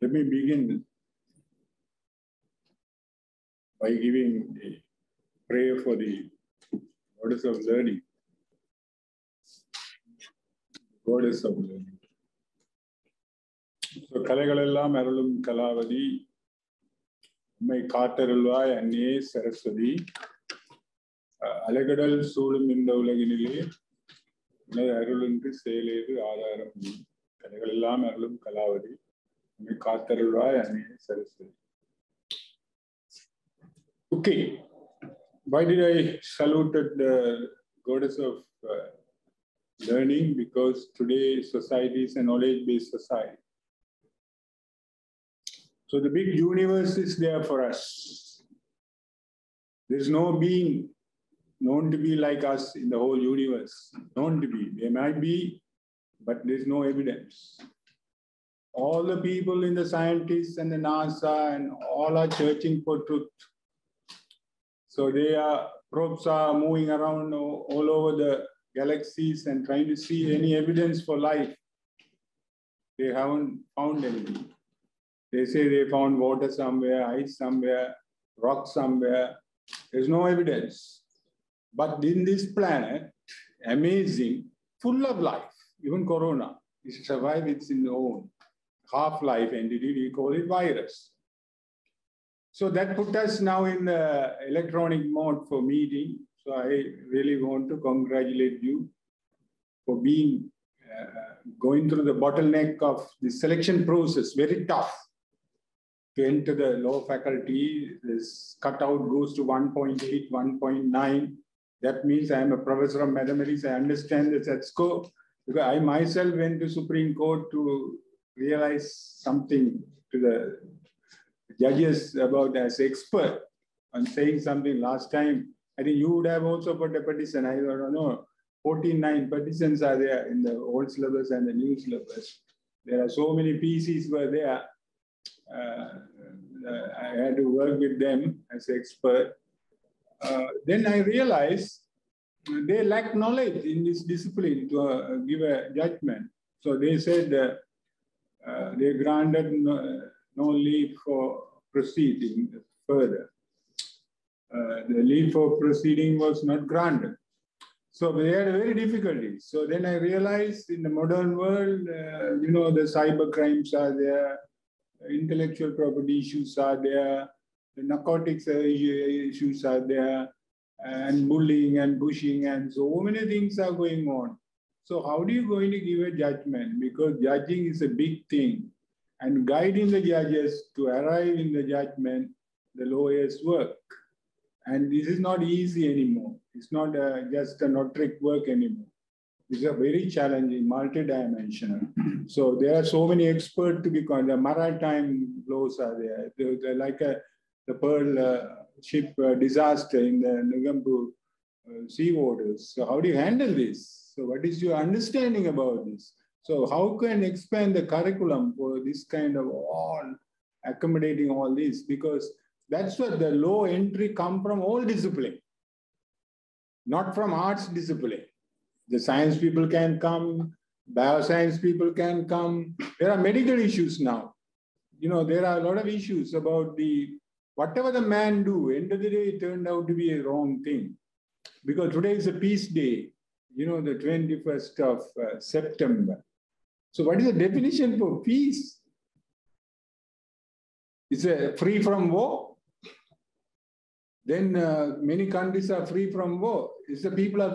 Let me begin by giving a prayer for the goddess of learning. Goddess of learning. So, Kalagalallam Arulum Kalavadi, May Katarulai and Ye Saraswati, Alagadal Sulum in the Ulaginili, May Arulum Sele, Adaram, Kalagalallam Arulum Kalavadi, May Katarulai and Ye Saraswati. Okay, why did I salute the goddess of learning? Because today society is a knowledge-based society. So the big universe is there for us. There's no being known to be like us in the whole universe. Known to be. There might be, but there's no evidence. All the people in the scientists and the NASA and all are searching for truth. So probes are moving around all over the galaxies and trying to see any evidence for life. They haven't found anything. They say they found water somewhere, ice somewhere, rock somewhere. There's no evidence. But in this planet, amazing, full of life, even corona, it survived its own half-life entity, we call it virus. So that put us now in the electronic mode for meeting. So I really want to congratulate you for being going through the bottleneck of the selection process, very tough. To enter the law faculty, this cutout goes to 1.8, 1.9. That means I am a professor of mathematics. I understand the set score because I myself went to Supreme Court to realize something to the judges about as expert on saying something last time. I think you would have also put a petition. I don't know, 49 petitions are there in the old syllabus and the new syllabus. There are so many PCs were there. I had to work with them as an expert. Then I realized they lack knowledge in this discipline to give a judgment. So they said they granted no leave for proceeding further. The leave for proceeding was not granted. So they had a very difficulty. So then I realized in the modern world, the cyber crimes are there, intellectual property issues are there, the narcotics issues are there, and bullying and pushing, and so many things are going on. So how are you going to give a judgment? Because judging is a big thing. And guiding the judges to arrive in the judgment, the lawyers' work. And this is not easy anymore. It's not just a not-trick work anymore. It's a very challenging, multidimensional. So there are so many experts to be called. The maritime laws are there. They're like the Pearl ship disaster in the Negombo sea waters. So how do you handle this? So what is your understanding about this? So how can you expand the curriculum for this kind of accommodating all this? Because that's what the law entry come from all discipline, not from arts discipline. The science people can come, bioscience people can come. There are medical issues now. There are a lot of issues about whatever the man do, end of the day, it turned out to be a wrong thing. Because today is a peace day, the 21st of September. So what is the definition for peace? It's free from war. Then many countries are free from war. It's the people are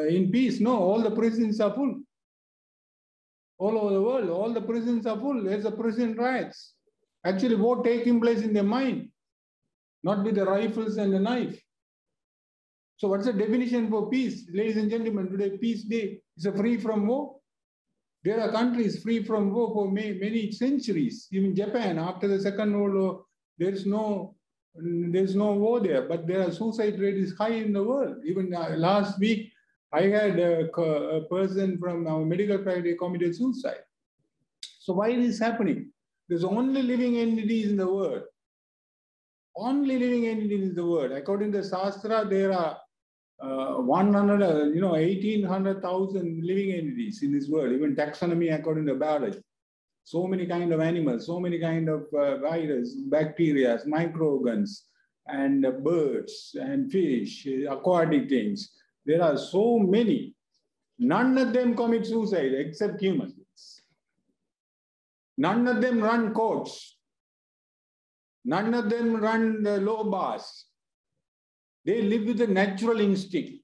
in peace. No, all the prisons are full. All over the world, all the prisons are full. There's a prison riots. Actually, war taking place in their mind, not with the rifles and the knife. So what's the definition for peace? Ladies and gentlemen, today, peace day is free from war. There are countries free from war for many centuries. Even Japan, after the Second World War, there's no war there, but their suicide rate is high in the world. Even last week, I had a person from our medical faculty committed suicide. So why is this happening? There's only living entities in the world. Only living entities in the world. According to Shastra, there are 1,800,000 living entities in this world, even taxonomy according to biology. So many kind of animals, so many kind of virus, bacteria, microorganisms, and birds and fish, aquatic things. There are so many. None of them commit suicide except humans. None of them run courts. None of them run the law bars. They live with a natural instinct.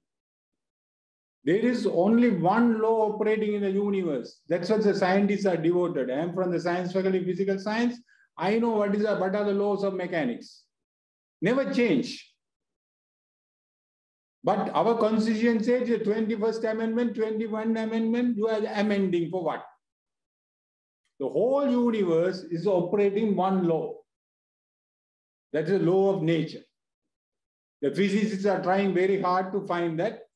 There is only one law operating in the universe. That's what the scientists are devoted. I am from the science faculty, physical science. I know what are the laws of mechanics. Never change. But our constitution says the 21st Amendment, 21st Amendment, you are amending for what? The whole universe is operating one law. That is the law of nature. The physicists are trying very hard to find that.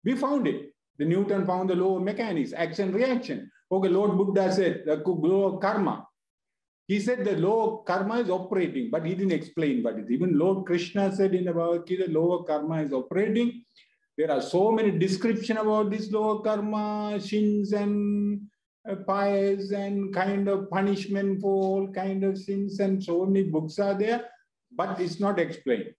We found it. The Newton found the law of mechanics, action, reaction. Okay, Lord Buddha said the law of karma. He said the law of karma is operating, but he didn't explain what it is. Even Lord Krishna said in the Bhagavad Gita, the law of karma is operating. There are so many descriptions about this law of karma, sins and pious and kind of punishment for all kind of sins, and so many books are there, but it's not explained.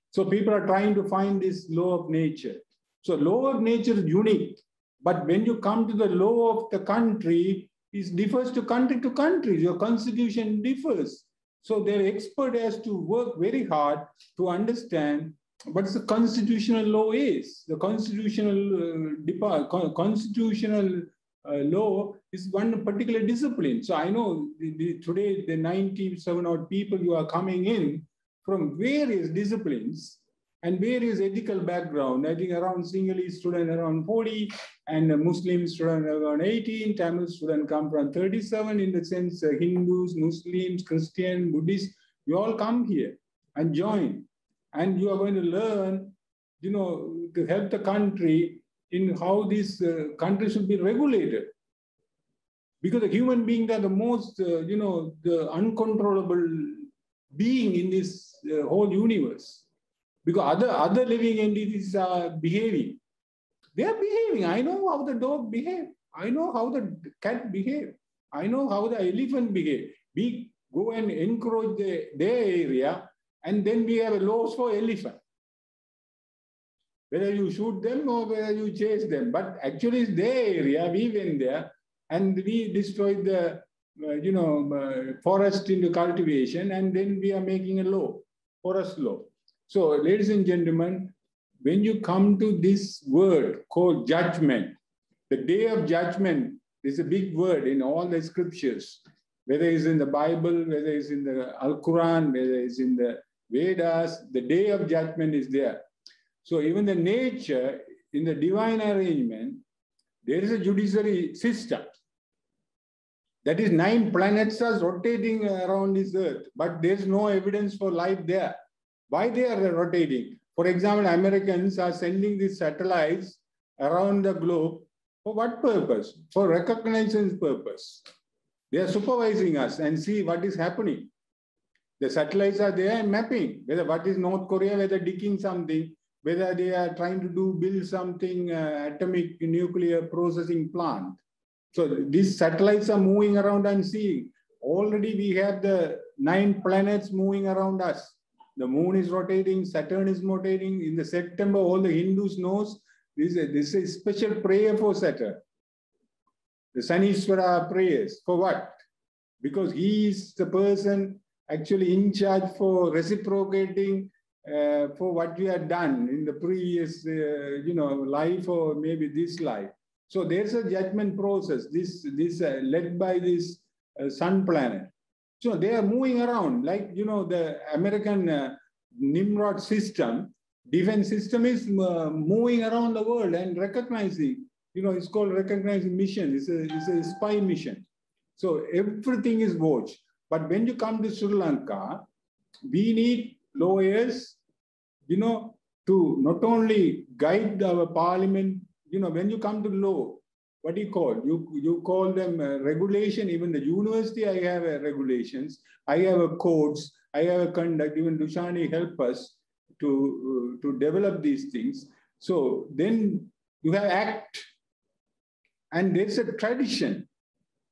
So people are trying to find this law of nature. So law of nature is unique, but when you come to the law of the country, it differs to country. Your constitution differs. So their expert has to work very hard to understand what the constitutional law is. The constitutional law is one particular discipline. So I know today the 97 odd people who are coming in from various disciplines and various ethical background. I think around Sinhalese student around 40, and a Muslim student around 18, Tamil student come from 37, in the sense Hindus, Muslims, Christian, Buddhists, you all come here and join. And you are going to learn, to help the country in how this country should be regulated. Because the human beings are the most, the uncontrollable being in this whole universe. Because other living entities are behaving. They are behaving. I know how the dog behave. I know how the cat behave. I know how the elephant behave. We go and encroach their area, and then we have laws for elephant. Whether you shoot them or whether you chase them. But actually it's their area. We went there and we destroyed the forest into cultivation, and then we are making a law, forest law. So, ladies and gentlemen, when you come to this word called judgment, the day of judgment is a big word in all the scriptures, whether it's in the Bible, whether it's in the Al-Quran, whether it's in the Vedas, the day of judgment is there. So even the nature, in the divine arrangement, there is a judiciary system. That is 9 planets are rotating around this earth, but there's no evidence for life there. Why they are rotating? For example, Americans are sending these satellites around the globe. For what purpose? For recognition purpose. They are supervising us and see what is happening. The satellites are there and mapping, whether what is North Korea, whether digging something, whether they are trying to build something, atomic nuclear processing plant. So these satellites are moving around and seeing. Already we have the 9 planets moving around us. The moon is rotating, Saturn is rotating. In the September, all the Hindus knows this is a special prayer for Saturn. The Sanishwara prayers. For what? Because he is the person actually in charge for reciprocating for what we have done in the previous life or maybe this life. So there's a judgment process, this led by this sun planet. So they are moving around, like, the American Nimrod system, defense system is moving around the world and recognizing, it's called recognizing mission. It's a spy mission. So everything is watched. But when you come to Sri Lanka, we need lawyers, to not only guide our parliament, when you come to law, what do you call? You call them regulation. Even the university, I have regulations. I have codes. I have a conduct. Even Dushani help us to develop these things. So then you have act. And there's a tradition.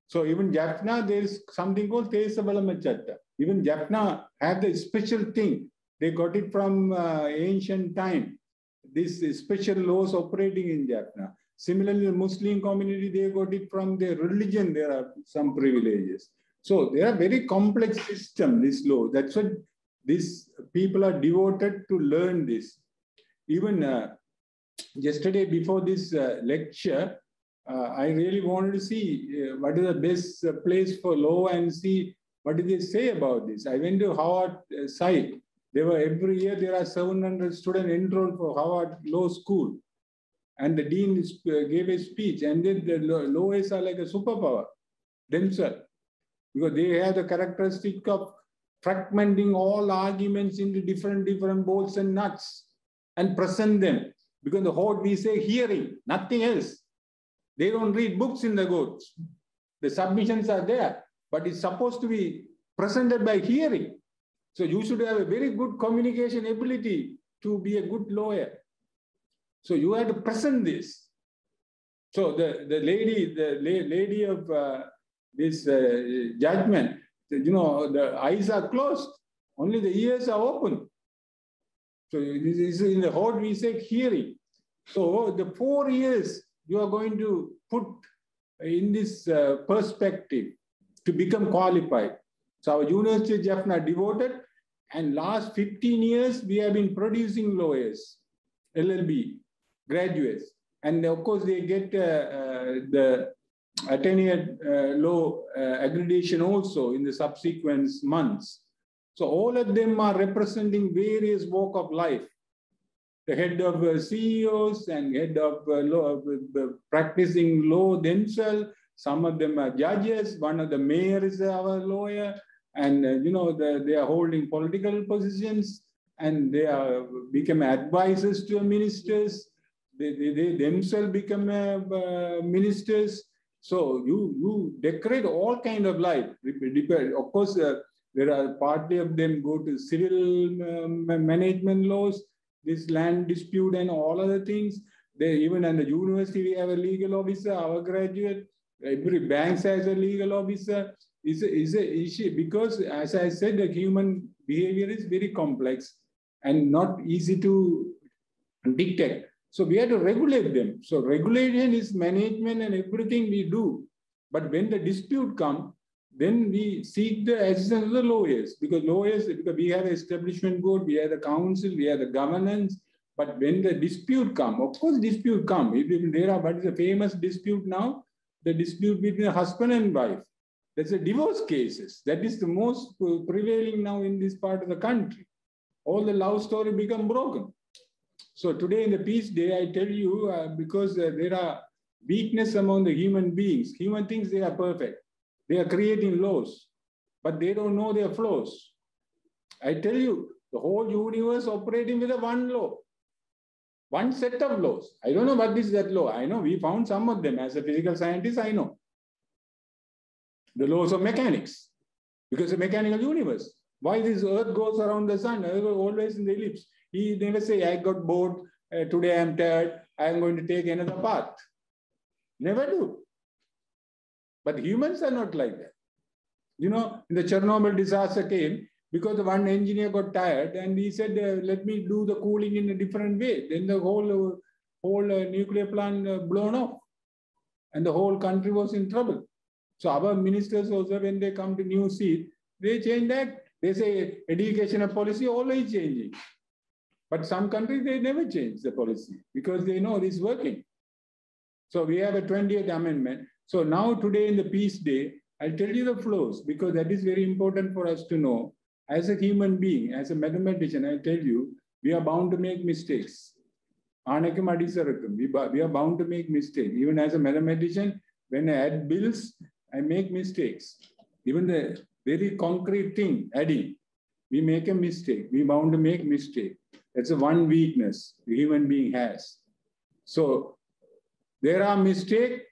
So even Jaffna, there is something called Tesabalama Chatta. Even Jaffna have the special thing. They got it from ancient time. These special laws operating in Jaffna. Similarly, the Muslim community, they got it from their religion. There are some privileges. So they are very complex system, this law. That's what these people are devoted to learn this. Even yesterday before this lecture, I really wanted to see what is the best place for law and see what do they say about this. I went to Howard site. Every year there are 700 students enrolled for Howard Law School. And the dean gave a speech, and then the lawyers are like a superpower themselves, because they have the characteristic of fragmenting all arguments into different bolts and nuts and present them. Because the whole we say hearing, nothing else. They don't read books in the courts. The submissions are there, but it's supposed to be presented by hearing. So you should have a very good communication ability to be a good lawyer. So you have to present this. So the lady of this judgment, the eyes are closed, only the ears are open. So this is in the whole we say hearing. So the 4 years you are going to put in this perspective to become qualified. So our University of Jaffna devoted, and last 15 years we have been producing lawyers, LLB graduates, and of course they get the attenuate law accreditation also in the subsequent months. So all of them are representing various walk of life. The head of CEOs and head of practicing law themselves. Some of them are judges. One of the mayor is our lawyer, and they are holding political positions, and they are become advisors to ministers. They themselves become ministers. So you decorate all kind of life. Of course, there are partly of them go to civil management laws, this land dispute and all other things. Even in the university, we have a legal officer, our graduate. Every bank has a legal officer. Is a issue because, as I said, the human behavior is very complex and not easy to dictate. So we have to regulate them. So regulation is management and everything we do. But when the dispute comes, then we seek the assistance of the lawyers, because we have establishment code, we have the council, we have the governance. But when the dispute comes, of course, dispute comes. What is the famous dispute now? The dispute between husband and wife. That's the divorce cases. That is the most prevailing now in this part of the country. All the love story become broken. So today in the Peace Day, I tell you, because there are weakness among the human beings. Human thinks they are perfect. They are creating laws, but they don't know their flaws. I tell you, the whole universe operating with one law, one set of laws. I don't know what is that law. I know we found some of them. As a physical scientist, I know. The laws of mechanics, because the mechanical universe. Why this earth goes around the sun, always in the ellipse. He never say, I got bored, today I'm tired, I'm going to take another path. Never do. But humans are not like that. The Chernobyl disaster came because one engineer got tired and he said, let me do the cooling in a different way. Then the whole nuclear plant blown off and the whole country was in trouble. So our ministers also, when they come to new seat, they change that. They say educational policy always changing. But some countries, they never change the policy because they know this is working. So we have a 20th amendment. So now today in the Peace Day, I'll tell you the flows because that is very important for us to know. As a human being, as a mathematician, I tell you, we are bound to make mistakes. We are bound to make mistakes. Even as a mathematician, when I add bills, I make mistakes. Even the very concrete thing, adding, we make a mistake. We bound to make mistake. That's the one weakness the human being has. So there are mistakes.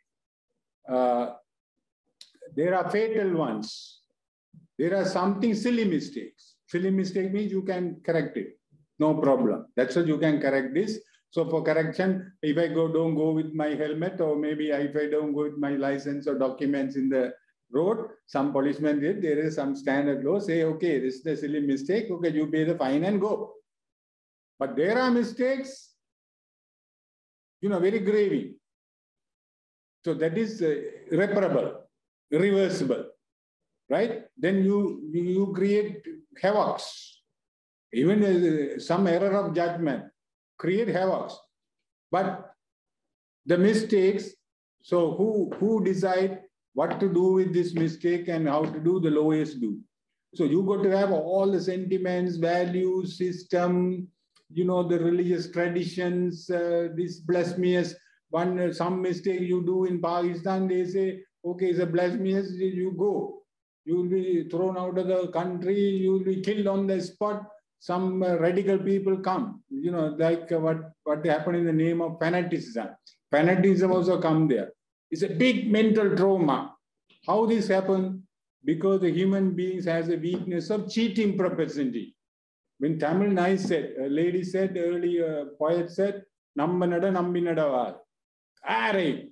There are fatal ones. There are something silly mistakes. Silly mistake means you can correct it. No problem. That's what you can correct this. So for correction, if I don't go with my helmet, or maybe if I don't go with my license or documents in the road, some policemen did, there is some standard law, say, okay, this is a silly mistake, okay, you pay the fine and go. But there are mistakes, very grave. So that is irreparable, irreversible, right? Then you create havocs. Even some error of judgment create havocs. But the mistakes, so who decide what to do with this mistake and how to do, the lawyers do. So you got to have all the sentiments, values, system, the religious traditions, this blasphemous one, some mistake you do in Pakistan, they say, okay, it's a blasphemous, you go. You will be thrown out of the country, you will be killed on the spot. Some radical people come, like what happened in the name of fanaticism. Fanaticism also come there. It's a big mental trauma. How this happened? Because the human beings has a weakness of cheating propensity. When Tamil Nice said, a lady said earlier, poet said, Nambanada Nambinada. Right.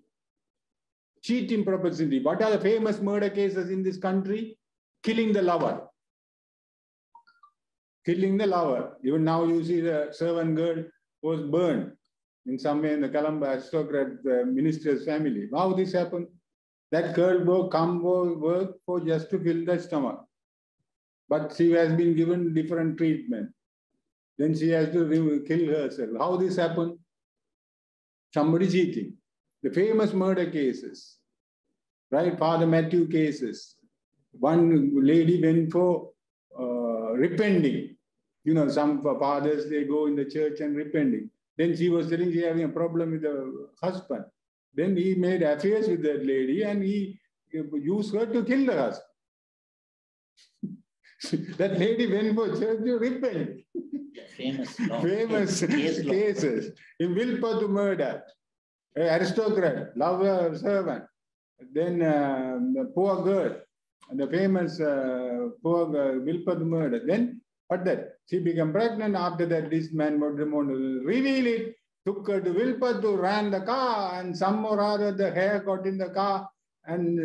Cheating propensity. What are the famous murder cases in this country? Killing the lover. Killing the lover. Even now you see the servant girl was burned in some way in the Colombo aristocrat minister's family. How this happened? That girl will come work for just to fill the stomach. But she has been given different treatment. Then she has to kill herself. How this happened? Somebody cheating. The famous murder cases, right? Father Matthew cases. One lady went for repenting. Some fathers, they go in the church and repenting. Then she was telling she having a problem with the husband. Then he made affairs with that lady and he used her to kill the husband. That lady went for church to repent. Famous cases. In Vilpattu murder, aristocrat, lover, servant. Then the poor girl, the famous poor girl, Vilpattu murder. Then what that? She became pregnant. After that, this man would reveal it, took her to Vilpattu, ran the car, and some or other the hair got in the car, and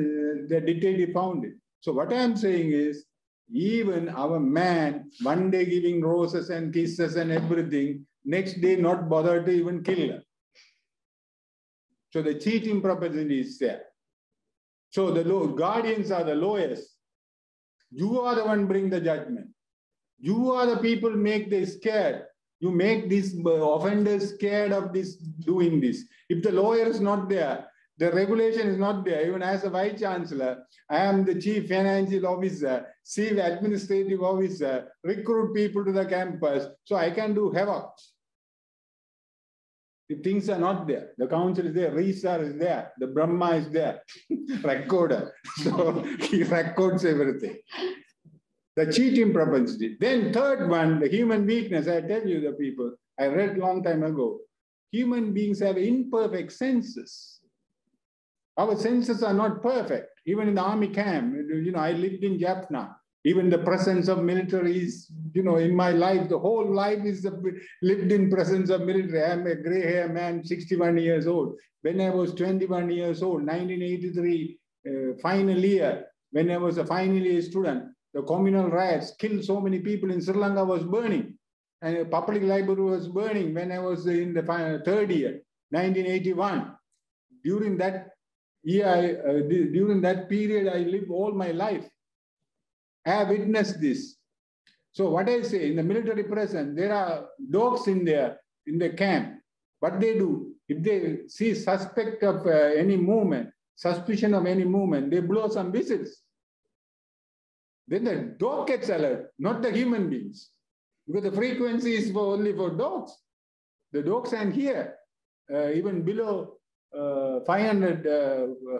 the detective found it. So what I am saying is, even our man, one day giving roses and kisses and everything, next day not bothered to even kill her. So the cheating propensity is there. So the guardians are the lawyers. You are the one bring the judgment. You are the people make this scared. You make these offenders scared of this, doing this. If the lawyer is not there, the regulation is not there. Even as a vice chancellor, I am the chief financial officer, chief administrative officer, recruit people to the campus, so I can do havoc. If things are not there, the council is there, Risa is there, the Brahma is there, recorder. So he records everything. The cheating propensity. Then third one, the human weakness. I tell you the people, I read long time ago, human beings have imperfect senses. Our senses are not perfect. Even in the army camp, I lived in Jaffna. Even the presence of military is, in my life, the whole life is the lived in presence of military. I am a gray hair man, 61 years old. When I was 21 years old, 1983, final year, when I was a final year student, the communal riots killed so many people in Sri Lanka was burning. And a public library was burning when I was in the third year, 1981. During that year, during that period, I lived all my life. I have witnessed this. So what I say, in the military prison, there are dogs in there, in the camp. What they do, if they see suspect of any movement, suspicion of any movement, they blow some whistles. Then the dog gets alert, not the human beings. Because the frequency is only for dogs. The dogs can hear even below 500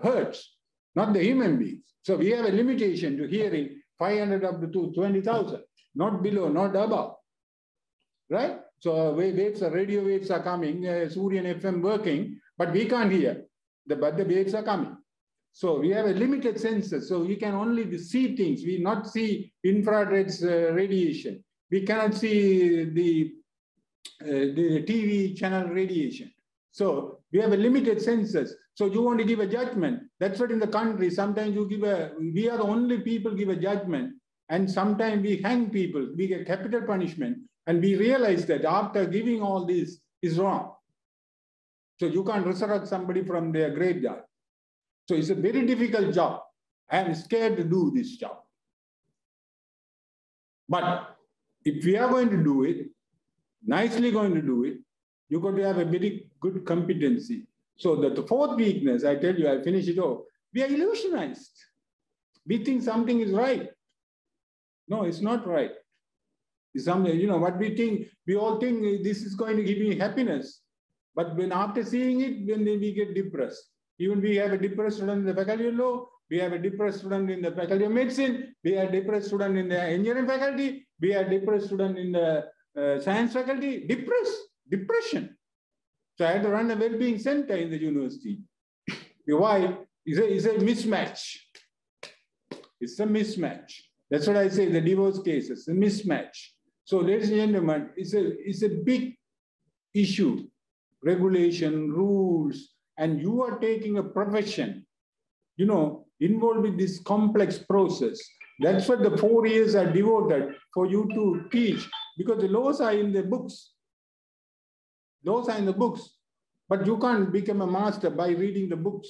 hertz, not the human beings. So we have a limitation to hearing 500 up to 20,000, not below, not above, right? So waves, radio waves are coming, Suryan FM working, but we can't hear, but the waves are coming. So we have a limited senses, so we can only see things. We not see infrared radiation. We cannot see the TV channel radiation. So we have a limited senses. So you want to give a judgment. That's what in the country, sometimes we are the only people give a judgment, and sometimes we hang people, we get capital punishment, and we realize that after giving all this is wrong. So you can't resurrect somebody from their graveyard. So it's a very difficult job. I am scared to do this job. But if we are going to do it, nicely going to do it, you're going to have a very good competency. So that the fourth weakness, I tell you, I finish it off. We are illusionized. We think something is right. No, it's not right. It's something, you know, what we think, we all think this is going to give me happiness. But when after seeing it, then we get depressed. Even we have a depressed student in the faculty of law, we have a depressed student in the faculty of medicine, we have a depressed student in the engineering faculty, we have a depressed student in the science faculty. Depression. So I had to run a well-being center in the university. Why? It's a mismatch. It's a mismatch. That's what I say, the divorce cases, a mismatch. So ladies and gentlemen, it's a big issue. Regulation, rules, and you are taking a profession, you know, involved with this complex process. That's what the 4 years are devoted for you to teach, because the laws are in the books. Those are in the books, but you can't become a master by reading the books.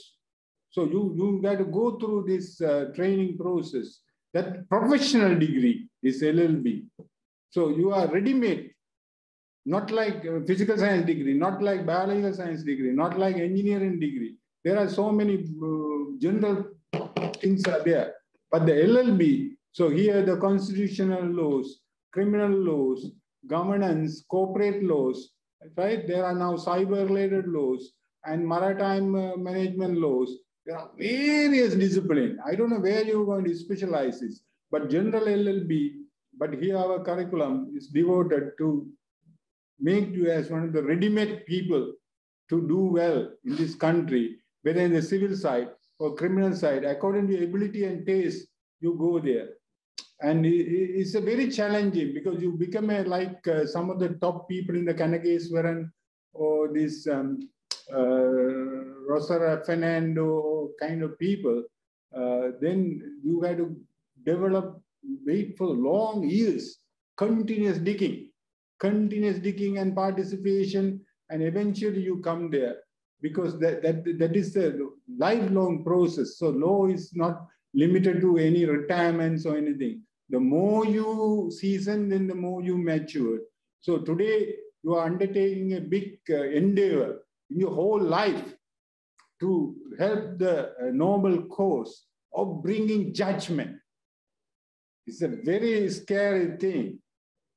So you got to go through this training process. That professional degree is LLB. So you are ready-made, not like a physical science degree, not like biological science degree, not like engineering degree. There are so many general things are there. But the LLB, so here the constitutional laws, criminal laws, governance, corporate laws, right? There are now cyber-related laws and maritime management laws. There are various disciplines. I don't know where you're going to specialize this, but general LLB, but here our curriculum is devoted to make you as one of the ready-made people to do well in this country, whether in the civil side or criminal side, according to your ability and taste, you go there. And it's a very challenging, because you become like some of the top people in the Kanageswaran or this Rosara Fernando kind of people. Then you have to wait for long years, continuous digging and participation, and eventually you come there, because that is the lifelong process. So law is not limited to any retirements or anything. The more you season, then the more you mature. So today you are undertaking a big endeavor in your whole life to help the noble cause of bringing judgment. It's a very scary thing,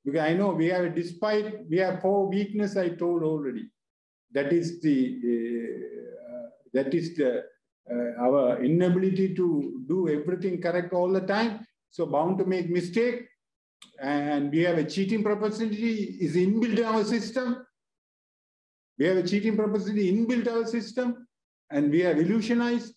because I know we have, despite we have 4 weaknesses I told already. That is our inability to do everything correct all the time. So bound to make mistake, and we have a cheating propensity is inbuilt in our system. We have a cheating propensity inbuilt in our system, and we are illusionized.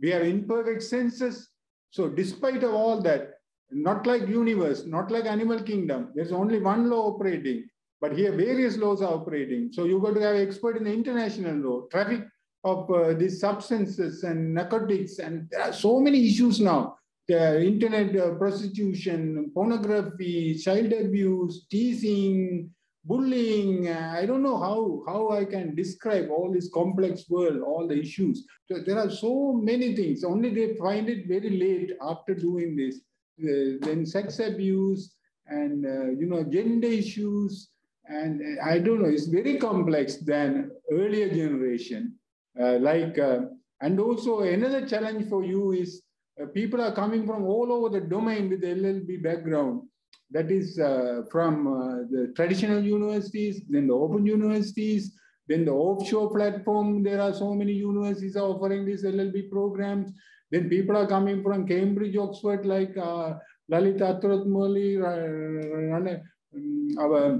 We have imperfect senses. So despite of all that, not like universe, not like animal kingdom, there's only one law operating, but here various laws are operating. So you've got to have an expert in the international law, traffic of these substances and narcotics, and there are so many issues now. The internet prostitution, pornography, child abuse, teasing, bullying. I don't know how I can describe all this complex world, all the issues. So there are so many things. Only they find it very late after doing this. Then sex abuse and gender issues, and I don't know. It's very complex than earlier generation. And also another challenge for you is people are coming from all over the domain with the LLB background. That is from the traditional universities, then the open universities, then the offshore platform. There are so many universities offering these LLB programs. Then people are coming from Cambridge, Oxford, like Lalita Athurathmoli, our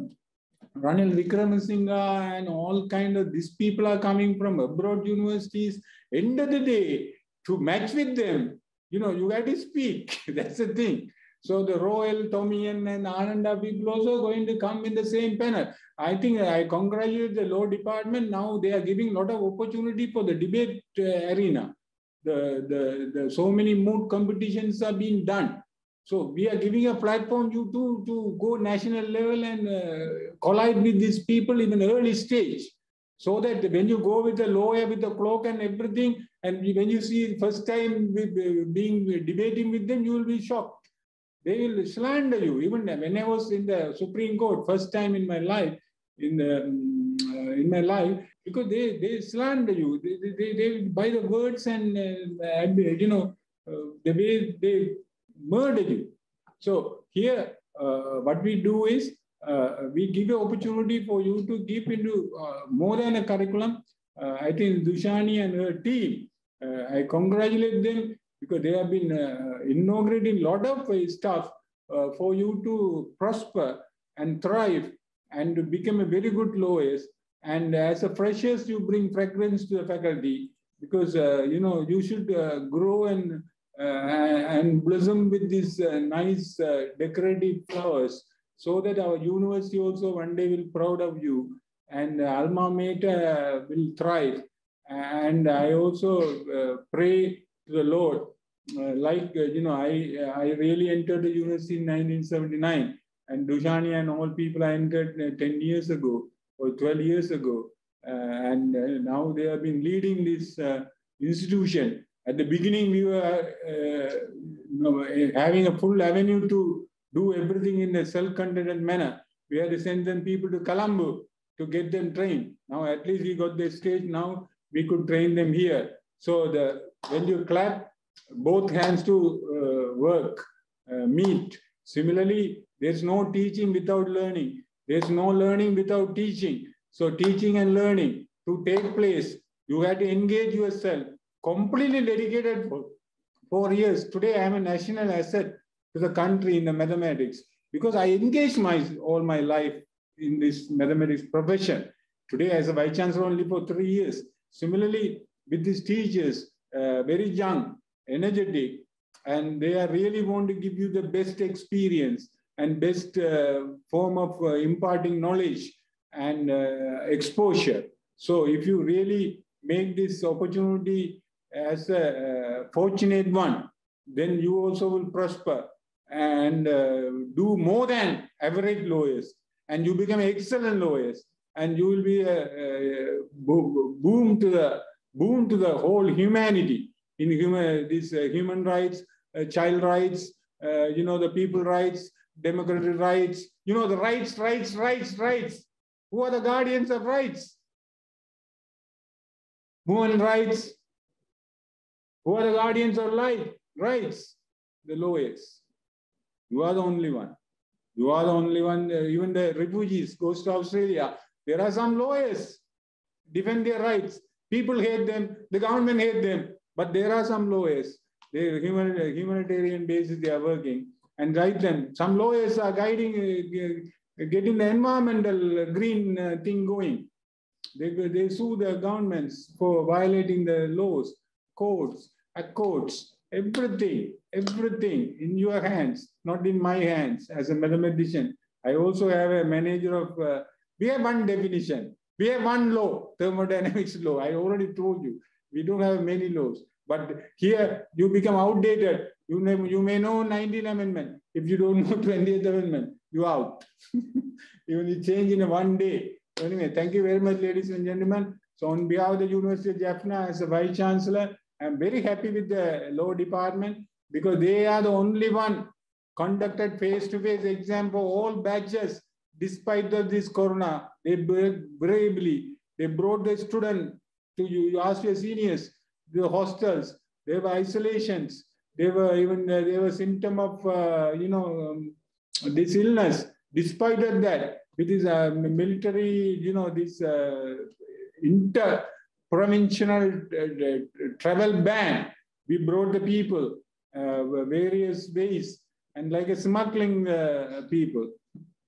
Ranil Vikramasinghe, and all kind of these people are coming from abroad universities. End of the day, to match with them, you got to speak. That's the thing. So the Royal, Tomian, and Ananda people also going to come in the same panel. I think I congratulate the law department. Now they are giving a lot of opportunity for the debate arena. so many moot competitions are being done. So we are giving a platform you to go national level and collide with these people in an early stage. So that when you go with the lawyer, with the clock and everything, and when you see first time debating with them, you will be shocked. They will slander you. Even when I was in the Supreme Court, first time in my life, because they slander you. They by the words and the way they murder you. So here, what we do is we give an opportunity for you to deep into more than a curriculum. I think Dushani and her team, I congratulate them because they have been inaugurating a lot of stuff for you to prosper and thrive and to become a very good lawyers. And as a freshers, you bring fragrance to the faculty because you should grow and blossom with these nice decorative flowers, so that our university also one day will be proud of you and alma mater will thrive. And I also pray to the Lord, I really entered the university in 1979, and Dushani and all people I entered 10 years ago or 12 years ago. And now they have been leading this institution. At the beginning, we were having a full avenue to do everything in a self-contained manner. We had to send them people to Colombo to get them trained. Now, at least we got the stage. Now we could train them here. So when you clap, both hands to work, meet. Similarly, there's no teaching without learning. There's no learning without teaching. So teaching and learning to take place, you have to engage yourself, completely dedicated for 4 years. Today, I am a national asset to the country in the mathematics because I engaged all my life in this mathematics profession. Today, as a vice chancellor, only for 3 years. Similarly, with these teachers, very young, energetic, and they are really want to give you the best experience and best form of imparting knowledge and exposure. So if you really make this opportunity as a fortunate one, then you also will prosper and do more than average lawyers, and you become excellent lawyers, and you will be a boom to the whole humanity in human rights, child rights, the people rights, democratic rights, the rights. Who are the guardians of rights? Human rights. Who are the guardians of rights? The lawyers. You are the only one. You are the only one. Even the refugees goes to Australia. There are some lawyers defend their rights. People hate them. The government hate them. But there are some lawyers. They humanitarian basis they are working and guide them. Some lawyers are guiding, getting the environmental green thing going. They sue the governments for violating the laws, codes, accords, everything in your hands, not in my hands as a mathematician. I also have a manager of, we have one definition. We have one law, thermodynamics law. I already told you, we don't have many laws. But here you become outdated. You may know 19th Amendment. If you don't know 20th Amendment, you're out. You only change in one day. So anyway, thank you very much, ladies and gentlemen. So on behalf of the University of Jaffna, as a Vice Chancellor, I'm very happy with the law department because they are the only one conducted face-to-face exam for all batches despite this corona. They bravely, they brought the student to you ask your seniors, the hostels, there were isolations, there were symptom of, this illness. Despite of that, with this military, this inter-provincial travel ban, we brought the people various ways and like a smuggling people.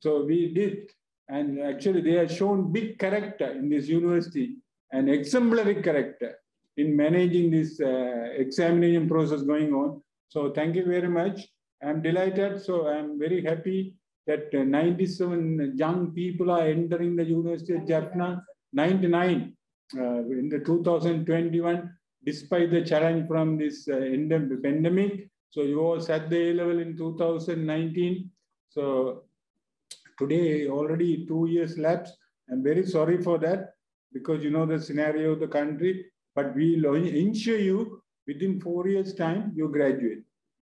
So we did, and actually they have shown big character in this university and exemplary character in managing this examination process going on. So thank you very much. I'm delighted. So I'm very happy that 97 young people are entering the University of Jaffna, 99 in the 2021. despite the challenge from this pandemic. So you all sat the A-level in 2019. So today already 2 years lapsed. I'm very sorry for that because you know the scenario of the country, but we'll ensure you within 4 years time, you graduate.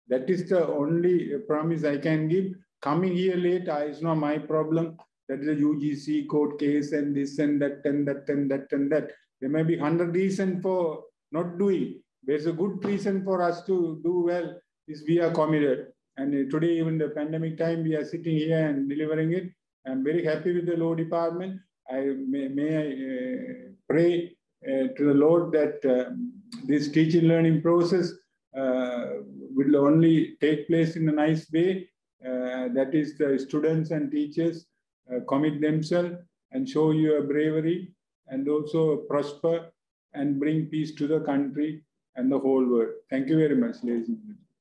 That is the only promise I can give. Coming here late is not my problem. That is a UGC court case and this and that and that and that and that. There may be 100 reasons for not doing. There's a good reason for us to do well is we are committed. And today, even the pandemic time, we are sitting here and delivering it. I'm very happy with the law department. I pray to the Lord that this teaching learning process will only take place in a nice way. That is the students and teachers commit themselves and show your bravery and also prosper and bring peace to the country and the whole world. Thank you very much, ladies and gentlemen.